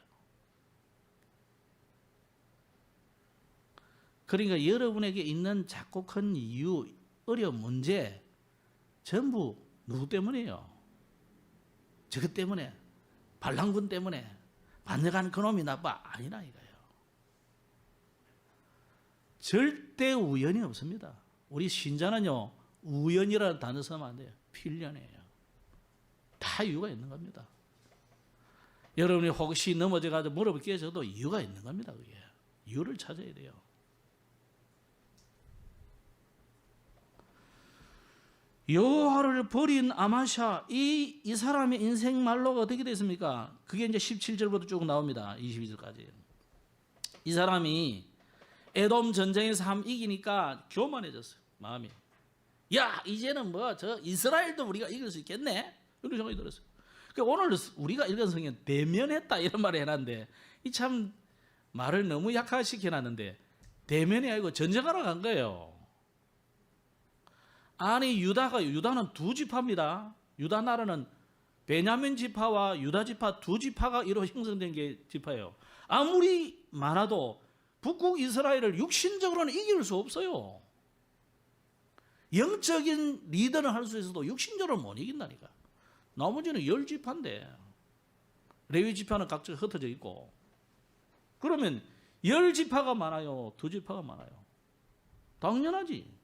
[SPEAKER 1] 그러니까 여러분에게 있는 작고 큰 이유, 어려운 문제 전부 누구 때문이에요? 저것 때문에, 반란군 때문에, 반역한 그놈이 나빠? 아니라 이거예요. 절대 우연이 없습니다. 우리 신자는요, 우연이라는 단어 쓰면 안 돼요. 필연이에요. 다 이유가 있는 겁니다. 여러분이 혹시 넘어져가지고 무릎을 깨져도 이유가 있는 겁니다. 그게. 이유를 찾아야 돼요. 여호와를 버린 아마샤, 이 사람의 인생 말로가 어떻게 됐습니까? 그게 이제 17절부터 쭉 나옵니다. 22절까지. 이 사람이 에돔 전쟁에서 함 이기니까 교만해졌어요. 마음이. 야, 이제는 저 이스라엘도 우리가 이길 수 있겠네? 이런 생각이 들었어요. 그러니까 오늘 우리가 읽은 성경 대면했다 이런 말을 해놨는데 이 참 말을 너무 약화시켜놨는데 대면이 아니고 전쟁하러 간 거예요. 아니 유다는 두 지파입니다. 유다 나라는 베냐민 지파와 유다 지파 두 지파가 이로 형성된 게 지파예요. 아무리 많아도 북국 이스라엘을 육신적으로는 이길 수 없어요. 영적인 리더는 할 수 있어도 육신적으로 못 이긴다니까. 나머지는 10지파인데 레위 지파는 각자 흩어져 있고 그러면 10지파가 많아요? 2지파가 많아요? 당연하지.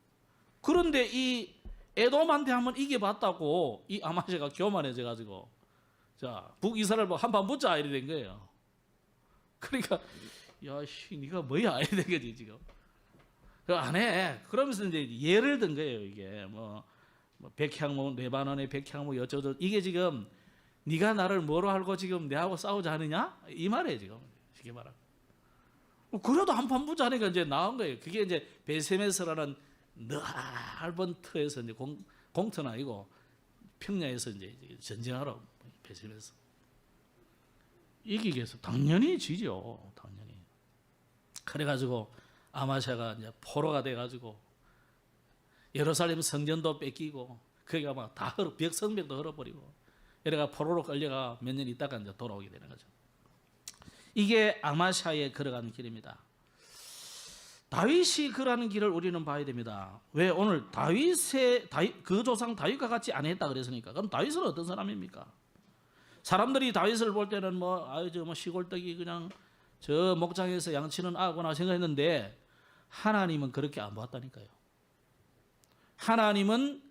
[SPEAKER 1] 그런데 이 에돔한테 한번 이겨봤다고 이 아마샤가 교만해져 가지고 자 북이스라엘 한판 붙자 이래 된 거예요. 그러니까 야씨 네가 뭐야 이래 된 거지 지금. 안 해. 그러면서 이제 예를 든 거예요. 이게 뭐 백향목 레바논의 백향목 여쩌고 이게 지금 네가 나를 뭐로 알고 지금 내하고 싸우지 않느냐 이 말이에요 지금. 쉽게 말하면. 그래도 한판 붙자 하니까 이제 나온 거예요. 그게 이제 베세메스라는 넓은 터에서 이제 공터는 아니고 평야에서 이제 전쟁하러 베세메스. 이기기 위해서 당연히 지죠. 당연히. 그래가지고 아마샤가 이제 포로가 돼가지고 예루살렘 성전도 뺏기고 거기가 막 다 성벽도 헐어버리고 이래가 포로로 끌려가 몇 년 있다가 이제 돌아오게 되는 거죠. 이게 아마샤의 걸어가는 길입니다. 다윗이 걸어가는 길을 우리는 봐야 됩니다. 왜 오늘 그 조상 다윗과 같이 안 했다 그랬으니까 그럼 다윗은 어떤 사람입니까? 사람들이 다윗을 볼 때는 저 시골떡이 그냥 저 목장에서 양치는 아구나 생각했는데 하나님은 그렇게 안 봤다니까요. 하나님은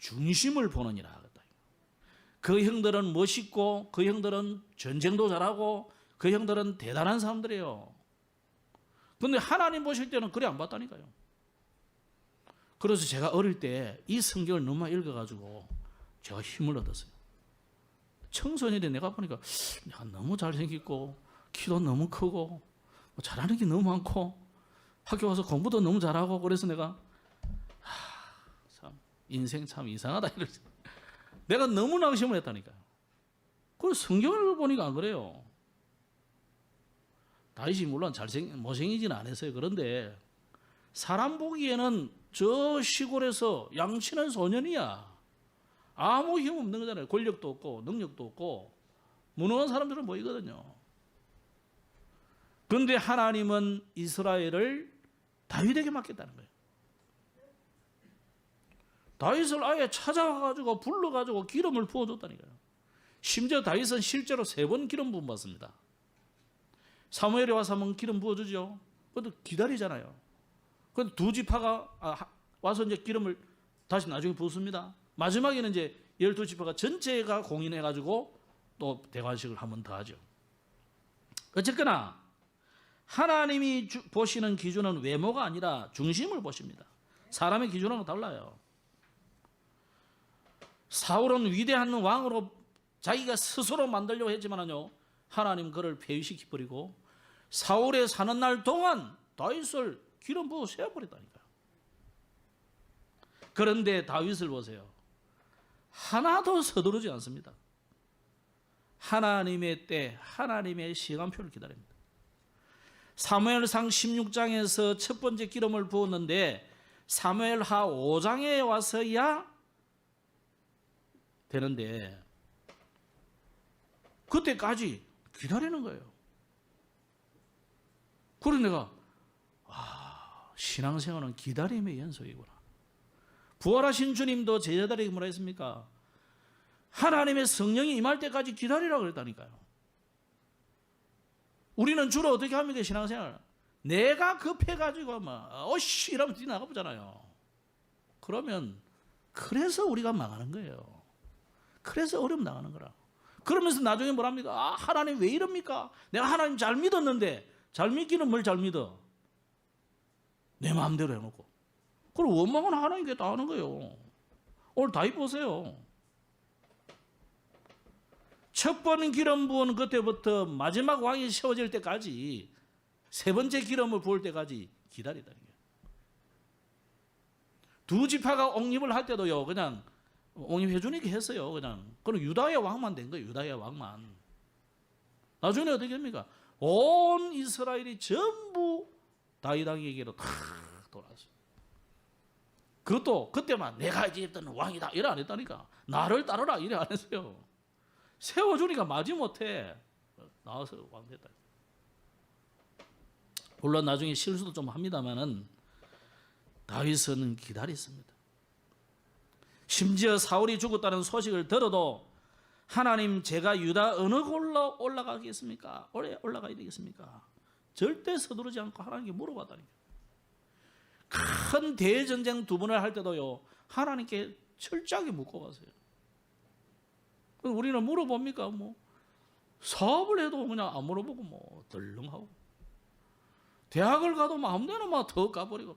[SPEAKER 1] 중심을 보느니라 하겠다. 그 형들은 멋있고 그 형들은 전쟁도 잘하고 그 형들은 대단한 사람들이에요. 그런데 하나님 보실 때는 그래 안 봤다니까요. 그래서 제가 어릴 때 이 성경을 너무 많이 읽어가지고 제가 힘을 얻었어요. 청소년인데 내가 보니까 내가 너무 잘생겼고 키도 너무 크고 잘하는 게 너무 많고 학교 와서 공부도 너무 잘하고 그래서 내가 참 인생 참 이상하다. 내가 너무 낙심을 했다니까요. 그 성경을 보니까 안 그래요. 다윗이 물론 못생기지는 않았어요. 그런데 사람 보기에는 저 시골에서 양치는 소년이야. 아무 힘 없는 거잖아요. 권력도 없고 능력도 없고 무능한 사람들은 보이거든요. 그런데 하나님은 이스라엘을 다윗에게 맡겼다는 거예요. 다윗을 아예 찾아가지고 불러가지고 기름을 부어줬다니까요. 심지어 다윗은 실제로 3번 기름 부음 받습니다. 사무엘이 와서 한번 기름 부어주죠. 그것도 기다리잖아요. 그런데 2 지파가 와서 이제 기름을 다시 나중에 부었습니다. 마지막에는 이제 12지파가 전체가 공인해가지고 또 대관식을 한 번 더 하죠. 어쨌거나 하나님이 보시는 기준은 외모가 아니라 중심을 보십니다. 사람의 기준하고 달라요. 사울은 위대한 왕으로 자기가 스스로 만들려고 했지만요, 하나님 그를 폐위시켜버리고 사울의 사는 날 동안 다윗을 기름 부어 세워버렸다니까요. 그런데 다윗을 보세요. 하나도 서두르지 않습니다. 하나님의 때, 하나님의 시간표를 기다립니다. 사무엘상 16장에서 첫 번째 기름을 부었는데 사무엘하 5장에 와서야 되는데 그때까지 기다리는 거예요. 그래서 내가 신앙생활은 기다림의 연속이구나. 부활하신 주님도 제자들에게 뭐라 했습니까? 하나님의 성령이 임할 때까지 기다리라고 그랬다니까요. 우리는 주로 어떻게 합니까? 신앙생활. 내가 급해가지고 어씨 이러면 뛰어나가 보잖아요. 그러면 그래서 우리가 망하는 거예요. 그래서 어려움 당하는 거라. 그러면서 나중에 뭐랍니까? 하나님 왜 이럽니까? 내가 하나님 잘 믿었는데. 잘 믿기는 뭘 잘 믿어? 내 마음대로 해놓고. 그럼 원망은 하나님께 다 하는 거예요. 오늘 다윗 보세요. 첫 번 기름 부은 그때부터 마지막 왕이 세워질 때까지 3번째 기름을 부을 때까지 기다리다는 거예요. 2 지파가 옹립을 할 때도요, 그냥 옹립해 주니까 했어요. 그럼 유다의 왕만 된 거예요. 유다의 왕만. 나중에 어떻게 됩니까? 온 이스라엘이 전부 다윗에게로 다 돌아왔어요. 그것도 그때만 내가 이집트는 왕이다 이래 안 했다니까. 나를 따르라 이래 안 했어요. 세워주니까 마지못해 나와서 왕 됐다. 물론 나중에 실수도 좀 합니다만은 다윗은 기다렸습니다. 심지어 사울이 죽었다는 소식을 들어도 하나님 제가 유다 어느 곳로 올라가겠습니까? 올라가야 되겠습니까? 절대 서두르지 않고 하나님께 물어봤다니까. 큰 대전쟁 2번을 할 때도요, 하나님께 철저하게 묻고 갔어요. 우리는 물어봅니까? 사업을 해도 그냥 안 물어보고 덜렁하고. 대학을 가도 마음대로 더 가버리고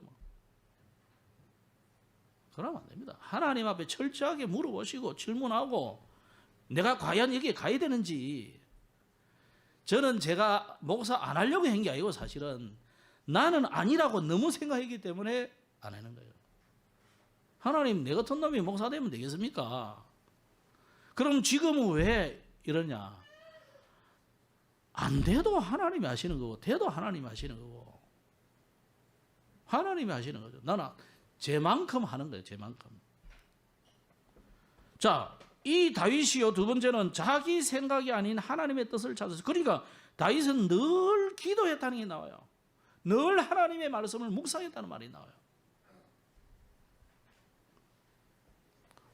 [SPEAKER 1] 그러면 안 됩니다. 하나님 앞에 철저하게 물어보시고 질문하고 내가 과연 여기에 가야 되는지. 저는 제가 목사 안 하려고 한 게 아니고 사실은 나는 아니라고 너무 생각했기 때문에 안 하는 거예요. 하나님 내 같은 놈이 목사 되면 되겠습니까? 그럼 지금은 왜 이러냐? 안 돼도 하나님이 하시는 거고 돼도 하나님이 하시는 거고 하나님이 하시는 거죠. 나는 제만큼 하는 거예요. 제만큼. 자, 이 다윗이요, 2번째는 자기 생각이 아닌 하나님의 뜻을 찾아서, 그러니까 다윗은 늘 기도했다는 게 나와요. 늘 하나님의 말씀을 묵상했다는 말이 나와요.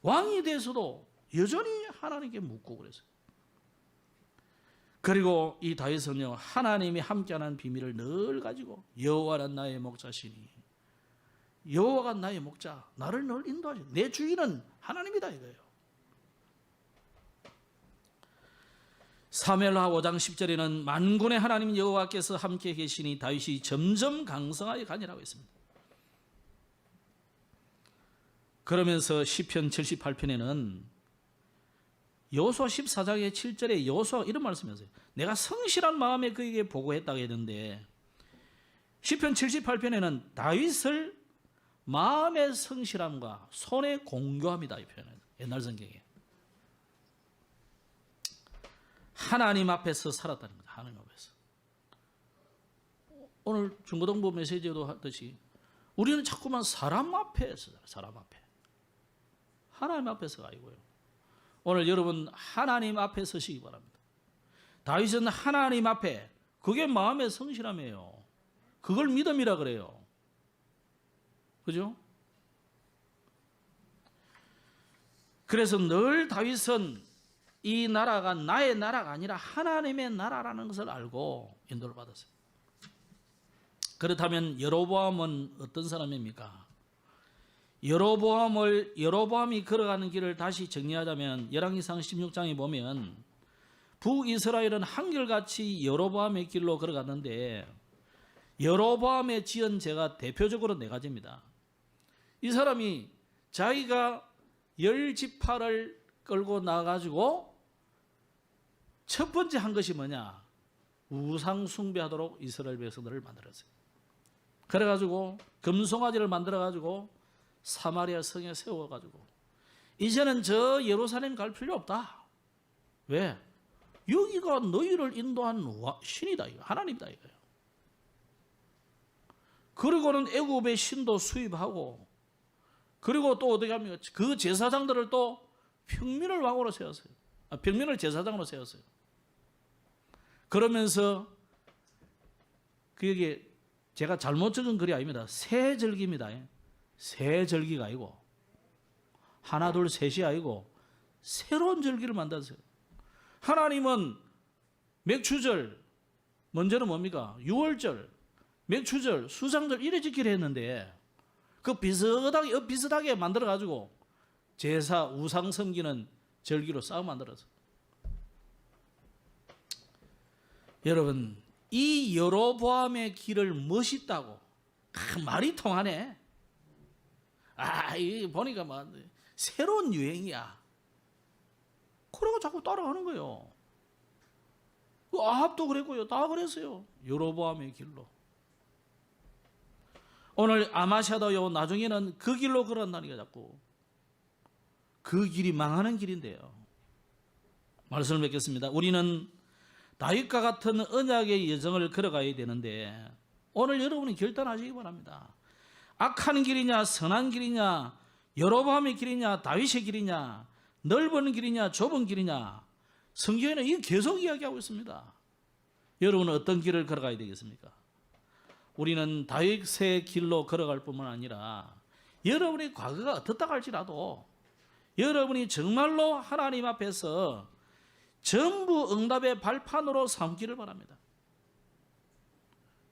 [SPEAKER 1] 왕이 돼서도 여전히 하나님께 묻고 그랬어요. 그리고 이 다윗은요, 하나님이 함께하는 비밀을 늘 가지고 여호와는 나의 목자시니, 여호와가 나의 목자, 나를 늘 인도하시니 내 주인은 하나님이다 이거예요. 사무엘하 5장 10절에는 만군의 하나님 여호와께서 함께 계시니 다윗이 점점 강성하여 가니라고 했습니다. 그러면서 시편 78편에는 여호수아 14장의 7절에 여호수아가 이런 말씀이었어요. 내가 성실한 마음에 그에게 보고했다고 했는데 시편 78편에는 다윗을 마음의 성실함과 손의 공교함이다, 이 표현은 옛날 성경에. 하나님 앞에서 살았다는 거다. 하나님 앞에서. 오늘 중고등부 메시지에도 하듯이 우리는 자꾸만 사람 앞에서 사람 앞에. 하나님 앞에서가 아니고요. 오늘 여러분 하나님 앞에 서시기 바랍니다. 다윗은 하나님 앞에, 그게 마음의 성실함이에요. 그걸 믿음이라 그래요. 그죠? 그래서 늘 다윗은 이 나라가 나의 나라가 아니라 하나님의 나라라는 것을 알고 인도를 받았어요. 그렇다면 여로보암은 어떤 사람입니까? 여로보암이 걸어가는 길을 다시 정리하자면 열왕기상 16장에 보면 북이스라엘은 한결같이 여로보암의 길로 걸어갔는데 여로보암의 지은 죄가 대표적으로 네 가지입니다. 이 사람이 자기가 10지파를 끌고 나가지고 첫 번째 한 것이 뭐냐? 우상 숭배하도록 이스라엘 백성들을 만들었어요. 그래가지고 금송아지를 만들어가지고 사마리아 성에 세워가지고 이제는 저 예루살렘 갈 필요 없다. 왜? 여기가 너희를 인도한 신이다, 이거. 하나님이다, 이거예요. 그리고는 애굽의 신도 수입하고, 그리고 또 어떻게 합니까? 그 제사장들을 또 평민을 왕으로 세웠어요. 평민을 제사장으로 세웠어요. 그러면서 그게 제가 잘못 적은 글이 아닙니다. 새 절기입니다. 새 절기가 아니고 하나 둘 셋이 아니고 새로운 절기를 만들었어요. 하나님은 맥추절, 먼저는 뭡니까? 유월절, 맥추절, 수상절 이래 지키려 했는데 그 비슷하게 만들어가지고 제사 우상 섬기는 절기로 싹 만들었어. 여러분, 이 여로보암의 길을 멋있다고 말이 통하네. 이 보니까 뭐 새로운 유행이야. 그러고 자꾸 따라가는 거예요. 아합도 그랬고요. 다 그랬어요. 여로보암의 길로. 오늘 아마샤도요, 나중에는 그 길로 걸었다니까 자꾸. 그 길이 망하는 길인데요. 말씀을 맺겠습니다. 우리는 다윗과 같은 언약의 여정을 걸어가야 되는데 오늘 여러분이 결단하시기 바랍니다. 악한 길이냐, 선한 길이냐, 여로보암의 길이냐, 다윗의 길이냐, 넓은 길이냐, 좁은 길이냐, 성경에는 이거 계속 이야기하고 있습니다. 여러분은 어떤 길을 걸어가야 되겠습니까? 우리는 다윗의 길로 걸어갈 뿐만 아니라 여러분의 과거가 어떻다 할지라도 여러분이 정말로 하나님 앞에서 전부 응답의 발판으로 삼기를 바랍니다.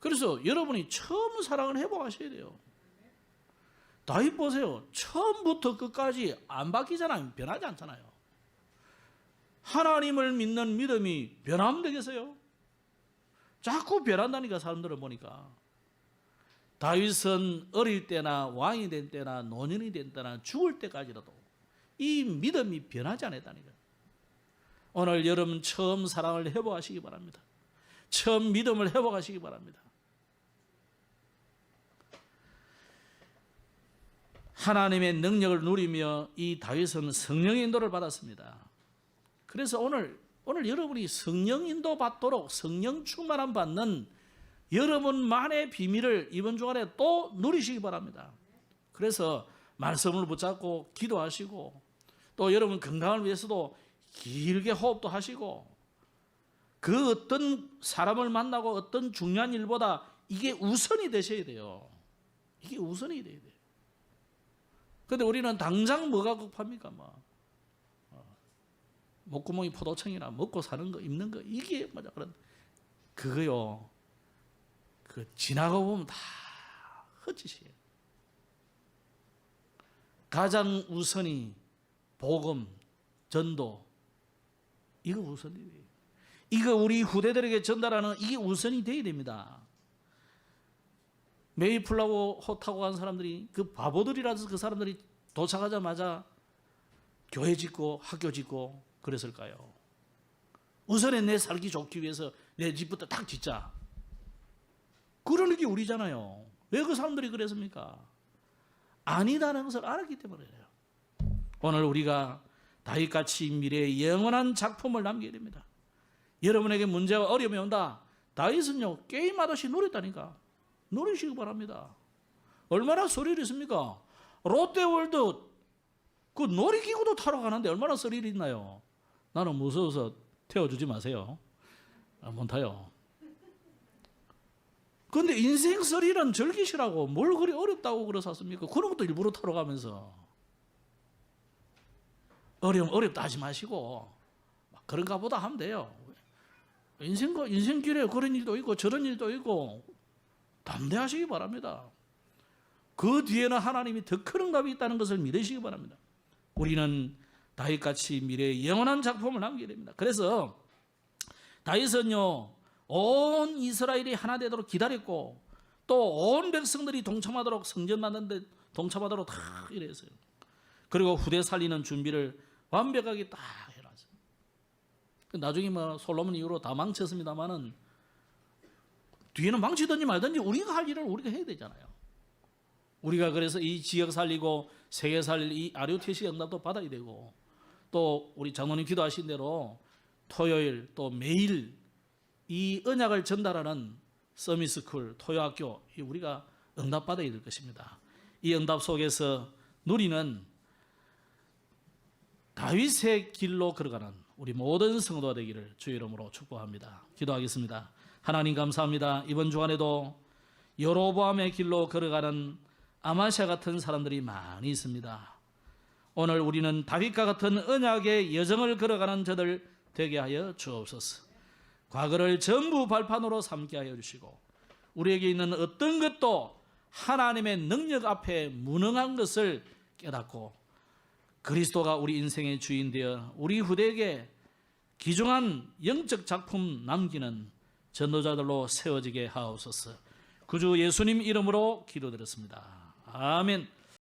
[SPEAKER 1] 그래서 여러분이 처음 사랑을 회복하셔야 돼요. 다윗 보세요. 처음부터 끝까지 안 바뀌잖아요. 변하지 않잖아요. 하나님을 믿는 믿음이 변하면 되겠어요? 자꾸 변한다니까, 사람들을 보니까. 다윗은 어릴 때나 왕이 된 때나 노년이 된 때나 죽을 때까지라도 이 믿음이 변하지 않았다니까. 오늘 여러분 처음 사랑을 회복하시기 바랍니다. 처음 믿음을 회복하시기 바랍니다. 하나님의 능력을 누리며 이 다윗은 성령의 인도를 받았습니다. 그래서 오늘 여러분이 성령 인도 받도록 성령 충만함 받는 여러분만의 비밀을 이번 주간에 또 누리시기 바랍니다. 그래서 말씀을 붙잡고 기도하시고 또 여러분 건강을 위해서도 길게 호흡도 하시고 그 어떤 사람을 만나고 어떤 중요한 일보다 이게 우선이 되셔야 돼요. 이게 우선이 돼야 돼요. 근데 우리는 당장 뭐가 급합니까? 목구멍이 포도청이나 먹고 사는 거, 입는 거, 이게 뭐냐, 그런, 그거요. 지나가 보면 다 헛짓이에요. 가장 우선이 복음, 전도, 이거 우선이 돼요. 이거 우리 후대들에게 전달하는 이게 우선이 돼야 됩니다. 메이플라워 타고 간 사람들이 그 바보들이라서 그 사람들이 도착하자마자 교회 짓고 학교 짓고 그랬을까요? 우선에 내 살기 좋기 위해서 내 집부터 딱 짓자. 그러는 게 우리잖아요. 왜 그 사람들이 그랬습니까? 아니다는 것을 알았기 때문이에요. 오늘 우리가 다윗같이 미래의 영원한 작품을 남겨야 됩니다. 여러분에게 문제와 어려움이 온다. 다윗은요 게임하듯이 누렸다니까. 누리시기 바랍니다. 얼마나 스릴이 있습니까? 롯데월드 그 놀이기구도 타러 가는데 얼마나 스릴이 있나요? 나는 무서워서 태워주지 마세요. 못 타요. 그런데 인생 스릴은 즐기시라고 뭘 그리 어렵다고 그러셨습니까? 그런 것도 일부러 타러 가면서 어렵다 하지 마시고 그런가 보다 하면 돼요. 인생길에 그런 일도 있고 저런 일도 있고 담대하시기 바랍니다. 그 뒤에는 하나님이 더 큰 응답이 있다는 것을 믿으시기 바랍니다. 우리는 다윗같이 미래의 영원한 작품을 남기게 됩니다. 그래서 다윗은요 온 이스라엘이 하나 되도록 기다렸고 또 온 백성들이 동참하도록 성전 만드는데 동참하도록 다 이랬어요. 그리고 후대 살리는 준비를 완벽하게 딱 해놨어요. 나중에 뭐 솔로몬 이후로 다 망쳤습니다만은 뒤에는 망치든지 말든지 우리가 할 일을 우리가 해야 되잖아요. 우리가 그래서 이 지역 살리고 세계 살릴 이 RUTC 응답도 받아야 되고 또 우리 장로님 기도하신 대로 토요일 또 매일 이 언약을 전달하는 서밋스쿨 토요학교 우리가 응답 받아야 될 것입니다. 이 응답 속에서 누리는 다윗의 길로 걸어가는 우리 모든 성도가 되기를 주의 이름으로 축복합니다. 기도하겠습니다. 하나님 감사합니다. 이번 주간에도 여로보암의 길로 걸어가는 아마샤 같은 사람들이 많이 있습니다. 오늘 우리는 다윗과 같은 언약의 여정을 걸어가는 저들 되게 하여 주옵소서. 과거를 전부 발판으로 삼게 하여 주시고 우리에게 있는 어떤 것도 하나님의 능력 앞에 무능한 것을 깨닫고 그리스도가 우리 인생의 주인 되어 우리 후대에게 귀중한 영적 작품 남기는 전도자들로 세워지게 하옵소서. 구주 예수님 이름으로 기도드렸습니다. 아멘.